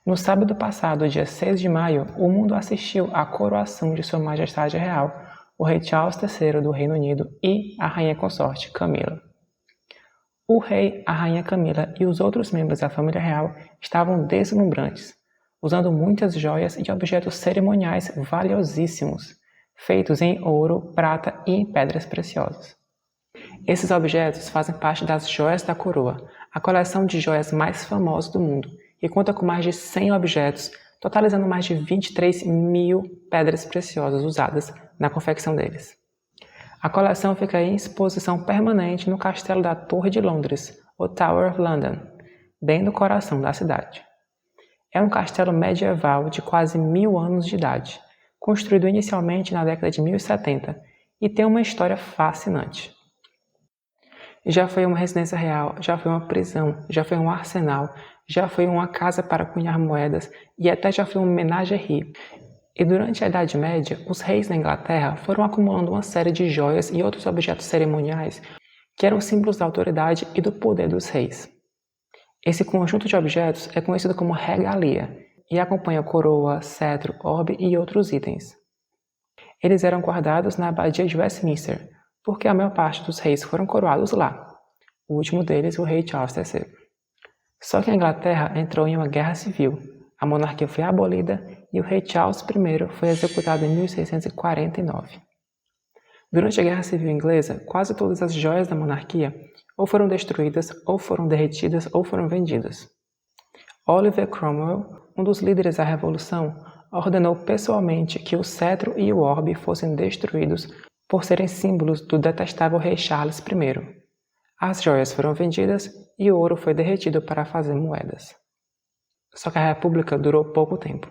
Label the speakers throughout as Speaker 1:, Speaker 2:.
Speaker 1: No sábado passado, dia 6 de maio, o mundo assistiu à coroação de Sua Majestade Real, o Rei Charles III do Reino Unido e a Rainha Consorte Camila. O rei, a Rainha Camila e os outros membros da família real estavam deslumbrantes, usando muitas joias e objetos cerimoniais valiosíssimos, feitos em ouro, prata e em pedras preciosas. Esses objetos fazem parte das Joias da Coroa, a coleção de joias mais famosa do mundo, e conta com mais de 100 objetos, totalizando mais de 23 mil pedras preciosas usadas na confecção deles. A coleção fica em exposição permanente no Castelo da Torre de Londres, o Tower of London, bem no coração da cidade. É um castelo medieval de quase 1000 anos de idade, construído inicialmente na década de 1070, e tem uma história fascinante. Já foi uma residência real, já foi uma prisão, já foi um arsenal, já foi uma casa para cunhar moedas e até já foi uma menagerie. E durante a Idade Média, os reis da Inglaterra foram acumulando uma série de joias e outros objetos cerimoniais que eram símbolos da autoridade e do poder dos reis. Esse conjunto de objetos é conhecido como regalia e acompanha coroa, cetro, orbe e outros itens. Eles eram guardados na abadia de Westminster, porque a maior parte dos reis foram coroados lá, o último deles o rei Charles III. Só que a Inglaterra entrou em uma guerra civil, a monarquia foi abolida e o rei Charles I foi executado em 1649. Durante a Guerra Civil Inglesa, quase todas as joias da monarquia ou foram destruídas, ou foram derretidas, ou foram vendidas. Oliver Cromwell, um dos líderes da Revolução, ordenou pessoalmente que o cetro e o orbe fossem destruídos por serem símbolos do detestável rei Charles I. As joias foram vendidas e o ouro foi derretido para fazer moedas. Só que a República durou pouco tempo.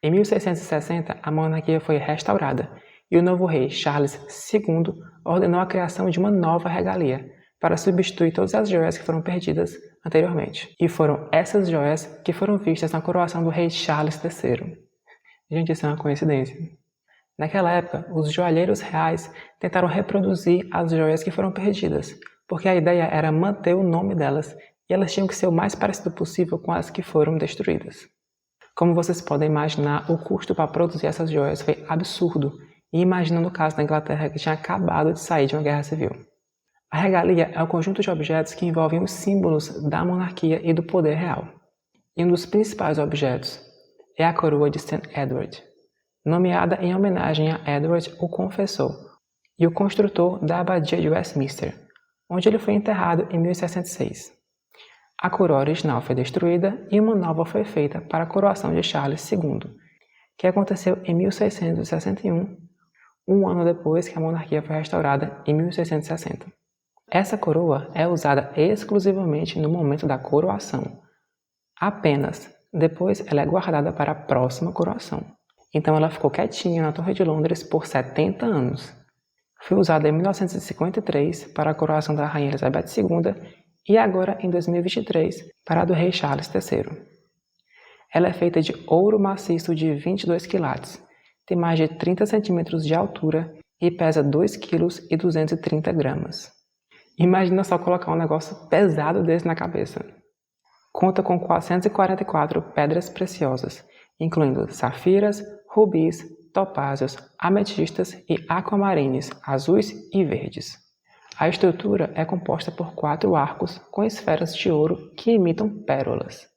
Speaker 1: Em 1660, a monarquia foi restaurada e o novo rei Charles II ordenou a criação de uma nova regalia para substituir todas as joias que foram perdidas anteriormente. E foram essas joias que foram vistas na coroação do rei Charles III. Gente, isso é uma coincidência. Naquela época, os joalheiros reais tentaram reproduzir as joias que foram perdidas, porque a ideia era manter o nome delas e elas tinham que ser o mais parecido possível com as que foram destruídas. Como vocês podem imaginar, o custo para produzir essas joias foi absurdo, e imagina no caso da Inglaterra que tinha acabado de sair de uma guerra civil. A regalia é um conjunto de objetos que envolvem os símbolos da monarquia e do poder real. E um dos principais objetos é a coroa de St. Edward, nomeada em homenagem a Edward o Confessor e o construtor da abadia de Westminster, onde ele foi enterrado em 1066. A coroa original foi destruída e uma nova foi feita para a coroação de Charles II, que aconteceu em 1661, um ano depois que a monarquia foi restaurada em 1660. Essa coroa é usada exclusivamente no momento da coroação. Apenas. Depois ela é guardada para a próxima coroação. Então ela ficou quietinha na Torre de Londres por 70 anos. Foi usada em 1953 para a coroação da Rainha Elizabeth II e agora em 2023 para a do rei Charles III. Ela é feita de ouro maciço de 22 quilates, tem mais de 30 centímetros de altura e pesa 2,230 kg. Imagina só colocar um negócio pesado desse na cabeça. Conta com 444 pedras preciosas, incluindo safiras, rubis, topázios, ametistas e aquamarines azuis e verdes. A estrutura é composta por 4 arcos com esferas de ouro que imitam pérolas.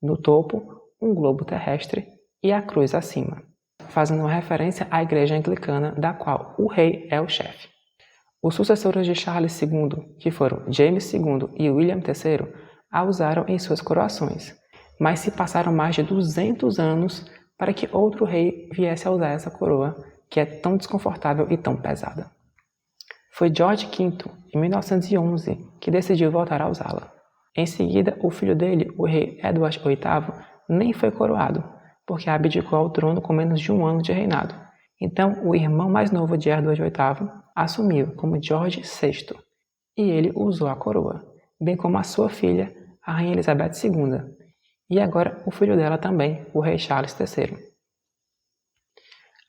Speaker 1: No topo, um globo terrestre e a cruz acima, fazendo uma referência à igreja anglicana da qual o rei é o chefe. Os sucessores de Charles II, que foram James II e William III, a usaram em suas coroações, mas se passaram mais de 200 anos para que outro rei viesse a usar essa coroa, que é tão desconfortável e tão pesada. Foi George V, em 1911, que decidiu voltar a usá-la. Em seguida, o filho dele, o rei Edward VIII, nem foi coroado, porque abdicou ao trono com menos de um ano de reinado. Então, o irmão mais novo de Edward VIII assumiu como George VI, e ele usou a coroa, bem como a sua filha, a Rainha Elizabeth II, e agora o filho dela também, o rei Charles III.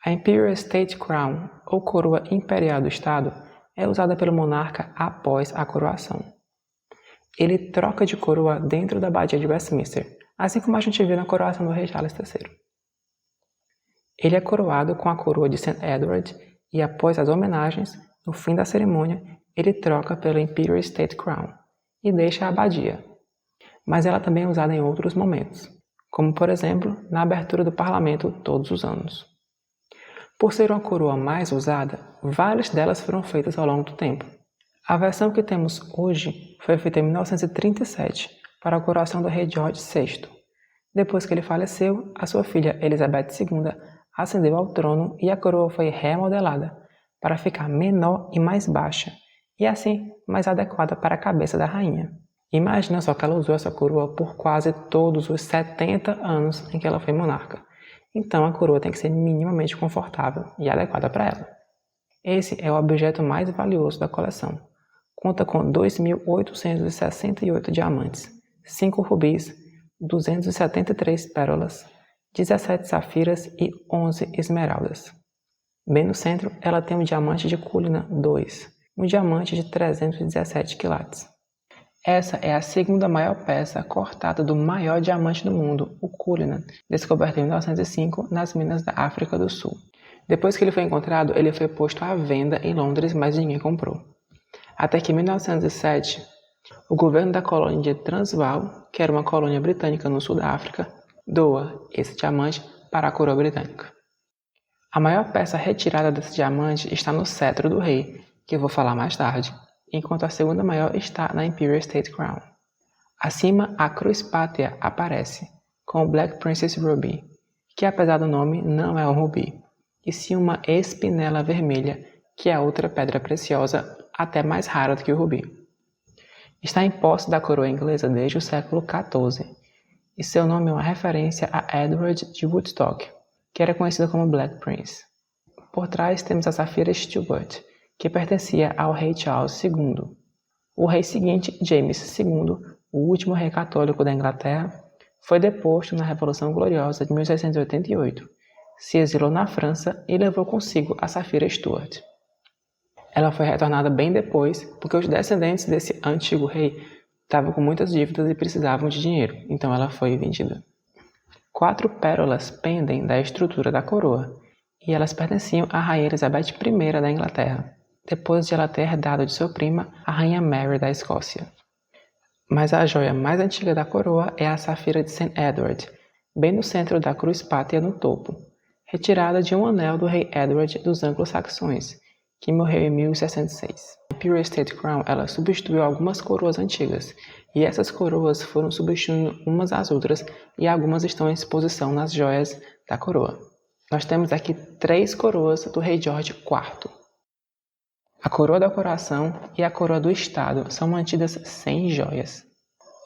Speaker 1: A Imperial State Crown, ou coroa imperial do Estado, é usada pelo monarca após a coroação. Ele troca de coroa dentro da abadia de Westminster, assim como a gente viu na coroação do rei Charles III. Ele é coroado com a coroa de St. Edward e, após as homenagens, no fim da cerimônia, ele troca pela Imperial State Crown e deixa a abadia. Mas ela também é usada em outros momentos, como por exemplo na abertura do parlamento todos os anos. Por ser uma coroa mais usada, várias delas foram feitas ao longo do tempo. A versão que temos hoje foi feita em 1937 para a coroação do rei George VI. Depois que ele faleceu, a sua filha Elizabeth II ascendeu ao trono e a coroa foi remodelada para ficar menor e mais baixa, e assim mais adequada para a cabeça da rainha. Imagina só que ela usou essa coroa por quase todos os 70 anos em que ela foi monarca. Então a coroa tem que ser minimamente confortável e adequada para ela. Esse é o objeto mais valioso da coleção. Conta com 2.868 diamantes, 5 rubis, 273 pérolas, 17 safiras e 11 esmeraldas. Bem no centro, ela tem um diamante de Cullinan II, um diamante de 317 quilates. Essa é a segunda maior peça cortada do maior diamante do mundo, o Cullinan, descoberto em 1905 nas minas da África do Sul. Depois que ele foi encontrado, ele foi posto à venda em Londres, mas ninguém comprou. Até que em 1907, o governo da colônia de Transvaal, que era uma colônia britânica no sul da África, doa esse diamante para a coroa britânica. A maior peça retirada desse diamante está no cetro do rei, que eu vou falar mais tarde, enquanto a segunda maior está na Imperial State Crown. Acima, a cruz pátria aparece, com o Black Princess Ruby, que apesar do nome não é um rubi, e sim uma espinela vermelha, que é outra pedra preciosa, até mais rara do que o rubi. Está em posse da coroa inglesa desde o século XIV, e seu nome é uma referência a Edward de Woodstock, que era conhecido como Black Prince. Por trás temos a safira Stuart, que pertencia ao rei Charles II. O rei seguinte, James II, o último rei católico da Inglaterra, foi deposto na Revolução Gloriosa de 1688, se exilou na França e levou consigo a safira Stuart. Ela foi retornada bem depois, porque os descendentes desse antigo rei estavam com muitas dívidas e precisavam de dinheiro, então ela foi vendida. 4 pérolas pendem da estrutura da coroa, e elas pertenciam à rainha Elizabeth I da Inglaterra, depois de ela ter herdado de sua prima, a rainha Mary da Escócia. Mas a joia mais antiga da coroa é a safira de St. Edward, bem no centro da cruz pátria no topo, retirada de um anel do rei Edward dos anglo-saxões, que morreu em 1606. A Imperial State Crown ela substituiu algumas coroas antigas, e essas coroas foram substituindo umas às outras, e algumas estão em exposição nas joias da coroa. Nós temos aqui 3 coroas do rei George IV. A coroa da coração e a coroa do estado são mantidas sem joias.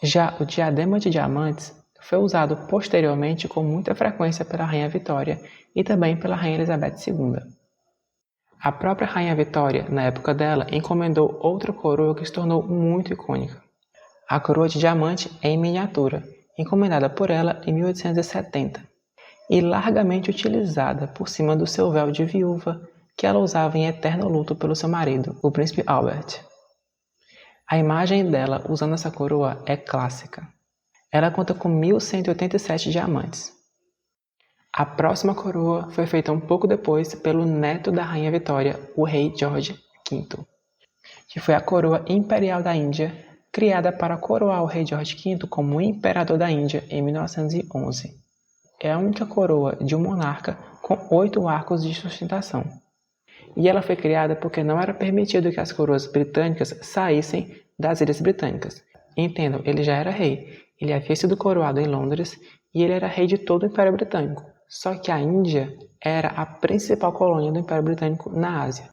Speaker 1: Já o diadema de diamantes foi usado posteriormente com muita frequência pela Rainha Vitória e também pela Rainha Elizabeth II. A própria Rainha Vitória, na época dela, encomendou outra coroa que se tornou muito icônica. A coroa de diamante é em miniatura, encomendada por ela em 1870 e largamente utilizada por cima do seu véu de viúva que ela usava em eterno luto pelo seu marido, o príncipe Albert. A imagem dela usando essa coroa é clássica. Ela conta com 1.187 diamantes. A próxima coroa foi feita um pouco depois pelo neto da Rainha Vitória, o rei George V, que foi a coroa imperial da Índia, criada para coroar o rei George V como imperador da Índia em 1911. É a única coroa de um monarca com 8 arcos de sustentação. E ela foi criada porque não era permitido que as coroas britânicas saíssem das Ilhas Britânicas. Entendam, ele já era rei. Ele havia sido coroado em Londres e ele era rei de todo o Império Britânico. Só que a Índia era a principal colônia do Império Britânico na Ásia.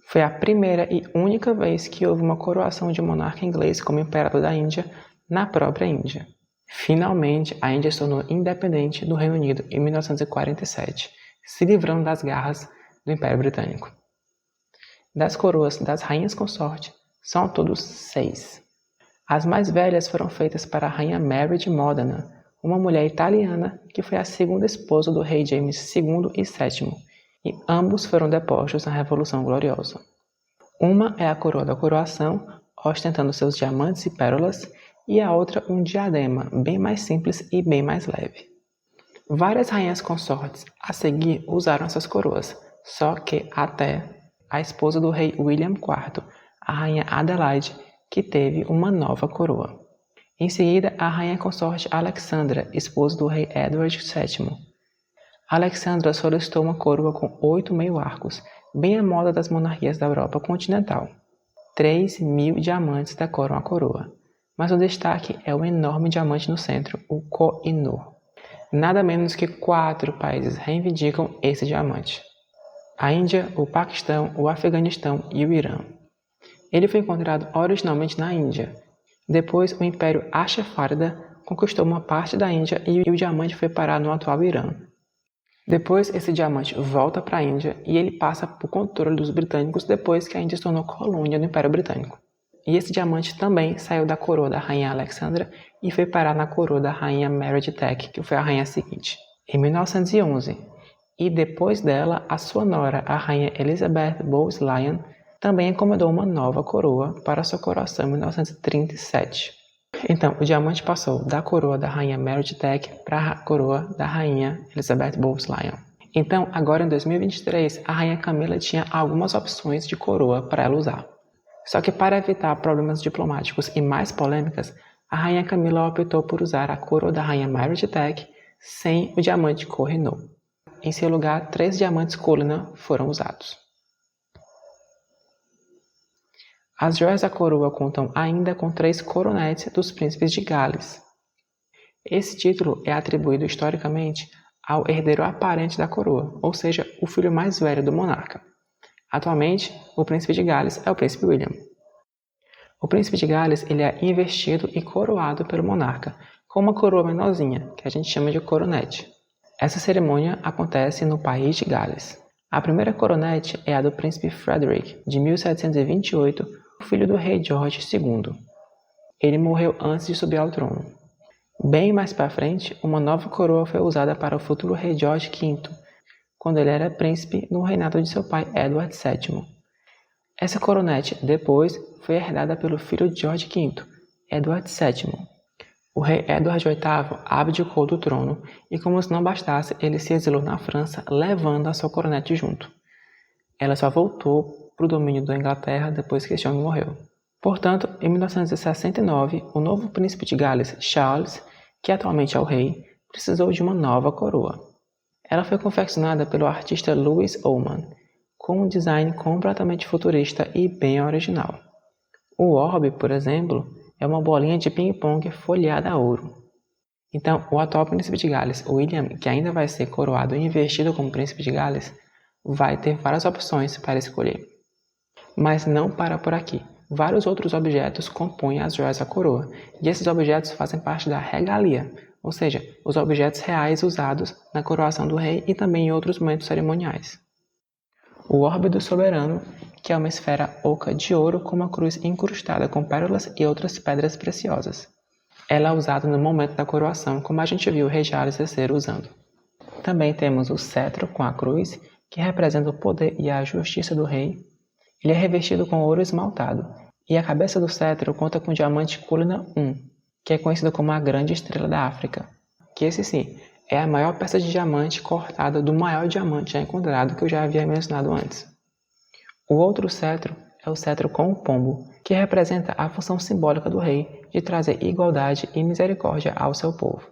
Speaker 1: Foi a primeira e única vez que houve uma coroação de monarca inglês como imperador da Índia na própria Índia. Finalmente, a Índia se tornou independente do Reino Unido em 1947, se livrando das garras do Império Britânico. Das coroas das rainhas consorte, são ao todo 6. As mais velhas foram feitas para a rainha Mary de Modena, uma mulher italiana que foi a segunda esposa do rei James II e VII, e ambos foram depostos na Revolução Gloriosa. Uma é a coroa da coroação, ostentando seus diamantes e pérolas, e a outra um diadema, bem mais simples e bem mais leve. Várias rainhas consortes a seguir usaram essas coroas, só que até a esposa do rei William IV, a rainha Adelaide, que teve uma nova coroa. Em seguida, a rainha consorte Alexandra, esposa do rei Edward VII. Alexandra solicitou uma coroa com 8 meio-arcos, bem à moda das monarquias da Europa continental. 3.000 diamantes decoram a coroa, mas o destaque é o enorme diamante no centro, o Koh-i-Noor. Nada menos que 4 países reivindicam esse diamante: a Índia, o Paquistão, o Afeganistão e o Irã. Ele foi encontrado originalmente na Índia. Depois, o Império Ashefárida conquistou uma parte da Índia e o diamante foi parar no atual Irã. Depois, esse diamante volta para a Índia e ele passa por controle dos britânicos depois que a Índia se tornou colônia do Império Britânico. E esse diamante também saiu da coroa da rainha Alexandra e foi parar na coroa da rainha Mary de Teck, que foi a rainha seguinte, em 1911. E depois dela, a sua nora, a rainha Elizabeth Bowes-Lyon, também encomendou uma nova coroa para sua coroação em 1937. Então, o diamante passou da coroa da rainha Mary de Teck para a coroa da rainha Elizabeth Bowes-Lyon. Então, agora em 2023, a rainha Camila tinha algumas opções de coroa para ela usar. Só que para evitar problemas diplomáticos e mais polêmicas, a rainha Camila optou por usar a coroa da rainha Mary de Teck sem o diamante Koh-i-Noor. Em seu lugar, 3 diamantes Cullinan foram usados. As joias da coroa contam ainda com 3 coronetes dos príncipes de Gales. Esse título é atribuído historicamente ao herdeiro aparente da coroa, ou seja, o filho mais velho do monarca. Atualmente, o príncipe de Gales é o príncipe William. O príncipe de Gales ele é investido e coroado pelo monarca com uma coroa menorzinha, que a gente chama de coronete. Essa cerimônia acontece no país de Gales. A primeira coronete é a do príncipe Frederick, de 1728, o filho do rei George II. Ele morreu antes de subir ao trono. Bem mais para frente, uma nova coroa foi usada para o futuro rei George V, quando ele era príncipe no reinado de seu pai Edward VII. Essa coronete depois foi herdada pelo filho de George V, Edward VII. O rei Edward VIII abdicou do trono e, como se não bastasse, ele se exilou na França, levando a sua coronete junto. Ela só voltou para o domínio da Inglaterra depois que este homem morreu. Portanto, em 1969, o novo príncipe de Gales, Charles, que atualmente é o rei, precisou de uma nova coroa. Ela foi confeccionada pelo artista Louis Ullmann, com um design completamente futurista e bem original. O orbe, por exemplo, é uma bolinha de ping-pong folheada a ouro. Então, o atual príncipe de Gales, William, que ainda vai ser coroado e investido como príncipe de Gales, vai ter várias opções para escolher. Mas não para por aqui. Vários outros objetos compõem as joias da coroa, e esses objetos fazem parte da regalia, ou seja, os objetos reais usados na coroação do rei e também em outros momentos cerimoniais. O orbe do soberano, que é uma esfera oca de ouro com uma cruz incrustada com pérolas e outras pedras preciosas. Ela é usada no momento da coroação, como a gente viu o rei Charles III usando. Também temos o cetro com a cruz, que representa o poder e a justiça do rei. Ele é revestido com ouro esmaltado, e a cabeça do cetro conta com o diamante Cullinan I, que é conhecido como a grande estrela da África, que esse sim é a maior peça de diamante cortada do maior diamante já encontrado que eu já havia mencionado antes. O outro cetro é o cetro com o pombo, que representa a função simbólica do rei de trazer igualdade e misericórdia ao seu povo.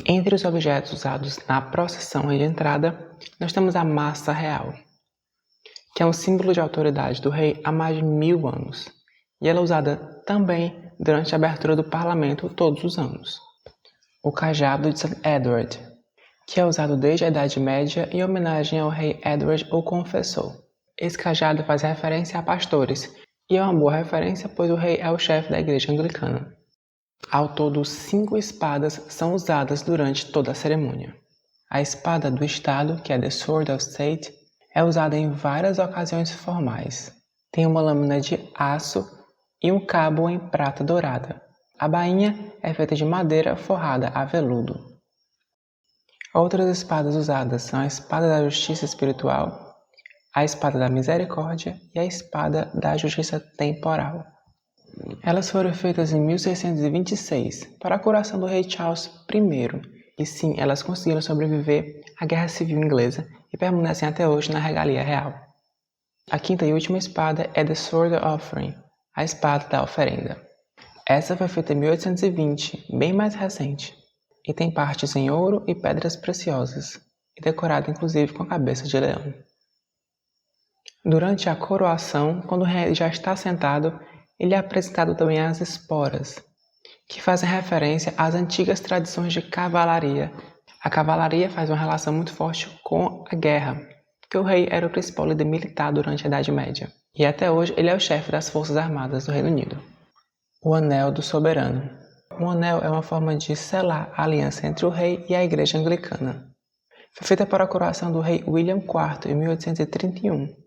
Speaker 1: Entre os objetos usados na procissão de entrada, nós temos a massa real, que é um símbolo de autoridade do rei há mais de 1000 anos, e ela é usada também durante a abertura do parlamento todos os anos. O cajado de St. Edward, que é usado desde a Idade Média em homenagem ao rei Edward o Confessor. Esse cajado faz referência a pastores, e é uma boa referência pois o rei é o chefe da igreja anglicana. Ao todo, 5 espadas são usadas durante toda a cerimônia. A espada do Estado, que é The Sword of State, é usada em várias ocasiões formais. Tem uma lâmina de aço e um cabo em prata dourada. A bainha é feita de madeira forrada a veludo. Outras espadas usadas são a espada da justiça espiritual, a espada da misericórdia e a espada da justiça temporal. Elas foram feitas em 1626 para a coroação do rei Charles I, e sim, elas conseguiram sobreviver à Guerra Civil Inglesa e permanecem até hoje na regalia real. A quinta e última espada é The Sword Offering, a espada da oferenda. Essa foi feita em 1820, bem mais recente, e tem partes em ouro e pedras preciosas, e decorada inclusive com a cabeça de leão. Durante a coroação, quando o rei já está sentado, ele é apresentado também as esporas, que fazem referência às antigas tradições de cavalaria. A cavalaria faz uma relação muito forte com a guerra, porque o rei era o principal líder militar durante a Idade Média, e até hoje ele é o chefe das Forças Armadas do Reino Unido. O Anel do Soberano. O anel é uma forma de selar a aliança entre o rei e a Igreja Anglicana. Foi feita para a coroação do rei William IV em 1831.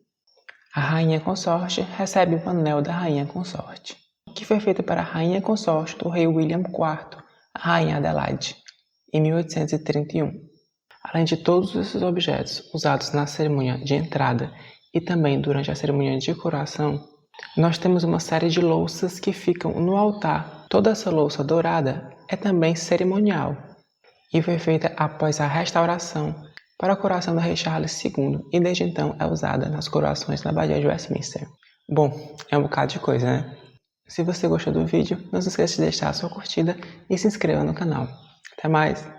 Speaker 1: A rainha consorte recebe o anel da rainha consorte, que foi feita para a rainha consorte do rei William IV, a rainha Adelaide, em 1831. Além de todos esses objetos usados na cerimônia de entrada e também durante a cerimônia de coroação, nós temos uma série de louças que ficam no altar. Toda essa louça dourada é também cerimonial e foi feita após a restauração para a coroação do rei Charles II e desde então é usada nas coroações na Abadia de Westminster. Bom, é um bocado de coisa, né? Se você gostou do vídeo, não se esqueça de deixar a sua curtida e se inscreva no canal. Até mais!